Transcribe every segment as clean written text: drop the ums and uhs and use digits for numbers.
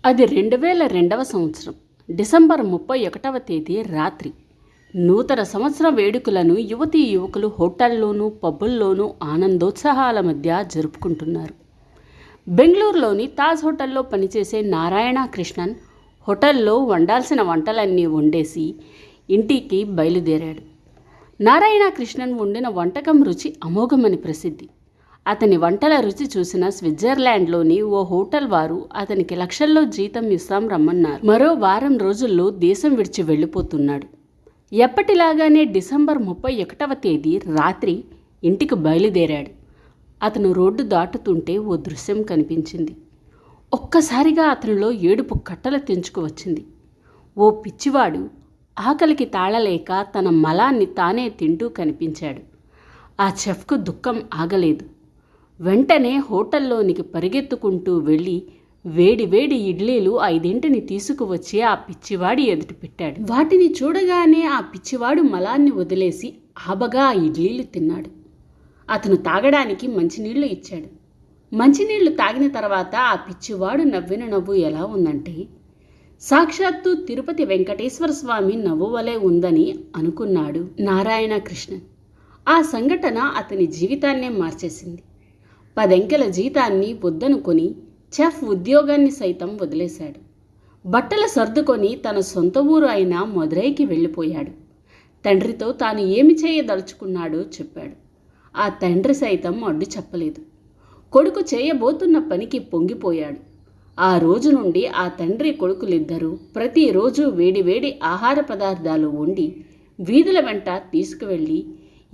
అది 2002వ సంవత్సరం డిసెంబర్ 31వ తేదీ రాత్రి. నూతన సంవత్సర వేడుకలను యువతీ యువకులు హోటల్లోనూ పబ్బుల్లోనూ ఆనందోత్సాహాల మధ్య జరుపుకుంటున్నారు. బెంగళూరులోని తాజ్ హోటల్లో పనిచేసే నారాయణ కృష్ణన్ హోటల్లో వండాల్సిన వంటలన్నీ వండేసి ఇంటికి బయలుదేరాడు. నారాయణ కృష్ణన్ వండిన వంటకం రుచి అమోఘమని ప్రసిద్ధి. అతని వంటల రుచి చూసిన స్విట్జర్లాండ్లోని ఓ హోటల్ వారు అతనికి లక్షల్లో జీతం ఇస్తాం రమ్మన్నారు. మరో వారం రోజుల్లో దేశం విడిచి వెళ్ళిపోతున్నాడు. ఎప్పటిలాగానే డిసెంబర్ 31వ తేదీ రాత్రి ఇంటికి బయలుదేరాడు. అతను రోడ్డు దాటుతుంటే ఓ దృశ్యం కనిపించింది. ఒక్కసారిగా అతనిలో ఏడుపు కట్టలు తెంచుకు వచ్చింది. ఓ పిచ్చివాడు ఆకలికి తాళలేక తన మలాన్ని తానే తింటూ కనిపించాడు. ఆ చెఫ్కు దుఃఖం ఆగలేదు. వెంటనే హోటల్లోనికి పరిగెత్తుకుంటూ వెళ్ళి వేడి వేడి ఇడ్లీలు 5 తీసుకువచ్చి ఆ పిచ్చివాడి ఎదుట పెట్టాడు. వాటిని చూడగానే ఆ పిచ్చివాడు మలాన్ని వదిలేసి ఆబగా ఆ ఇడ్లీలు తిన్నాడు. అతను తాగడానికి మంచినీళ్లు ఇచ్చాడు. మంచినీళ్లు తాగిన తర్వాత ఆ పిచ్చివాడు నవ్విన నవ్వు ఎలా ఉందంటే సాక్షాత్తు తిరుపతి వెంకటేశ్వర స్వామి నవ్వు వలె ఉందని అనుకున్నాడు నారాయణ కృష్ణన్. ఆ సంఘటన అతని జీవితాన్నే మార్చేసింది. 10 అంకెల జీతాన్ని వద్దనుకొని చెఫ్ ఉద్యోగాన్ని సైతం వదిలేశాడు. బట్టలు సర్దుకొని తన సొంత ఊరు అయిన మదురైకి వెళ్ళిపోయాడు. తండ్రితో తాను ఏమి చేయదలుచుకున్నాడో చెప్పాడు. ఆ తండ్రి సైతం అడ్డు చెప్పలేదు. కొడుకు చేయబోతున్న పనికి పొంగిపోయాడు. ఆ రోజు నుండి ఆ తండ్రి కొడుకులిద్దరూ ప్రతిరోజు వేడివేడి ఆహార పదార్థాలు వండి వీధుల వెంట తీసుకువెళ్ళి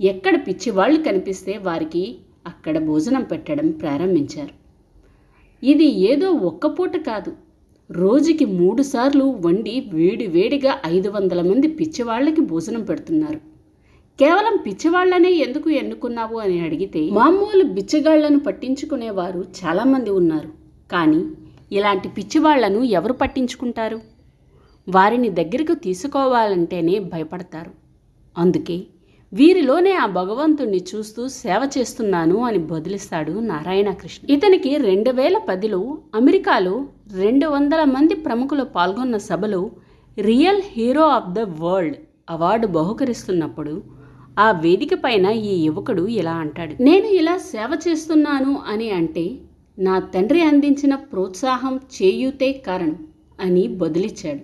ఎక్కడ పిచ్చివాళ్లు కనిపిస్తే వారికి అక్కడ భోజనం పెట్టడం ప్రారంభించారు. ఇది ఏదో ఒక్కపూట కాదు, రోజుకి 3 సార్లు వండి వేడివేడిగా 500 మంది పిచ్చివాళ్లకి భోజనం పెడుతున్నారు. కేవలం పిచ్చివాళ్లనే ఎందుకు ఎన్నుకున్నావు అని అడిగితే మామూలు బిచ్చగాళ్లను పట్టించుకునేవారు చాలామంది ఉన్నారు, కానీ ఇలాంటి పిచ్చివాళ్లను ఎవరు పట్టించుకుంటారు? వారిని దగ్గరకు తీసుకోవాలంటేనే భయపడతారు. అందుకే వీరిలోనే ఆ భగవంతుణ్ణి చూస్తూ సేవ చేస్తున్నాను అని బదులిస్తాడు నారాయణ కృష్ణ. ఇతనికి 2010లో అమెరికాలో 200 మంది ప్రముఖులు పాల్గొన్న సభలో real hero of the world award బహుకరిస్తున్నప్పుడు ఆ వేదిక పైన ఈ యువకుడు ఇలా అంటాడు: నేను ఇలా సేవ చేస్తున్నాను అని అంటే నా తండ్రి అందించిన ప్రోత్సాహం చేయూతే కారణం అని బదులిచ్చాడు.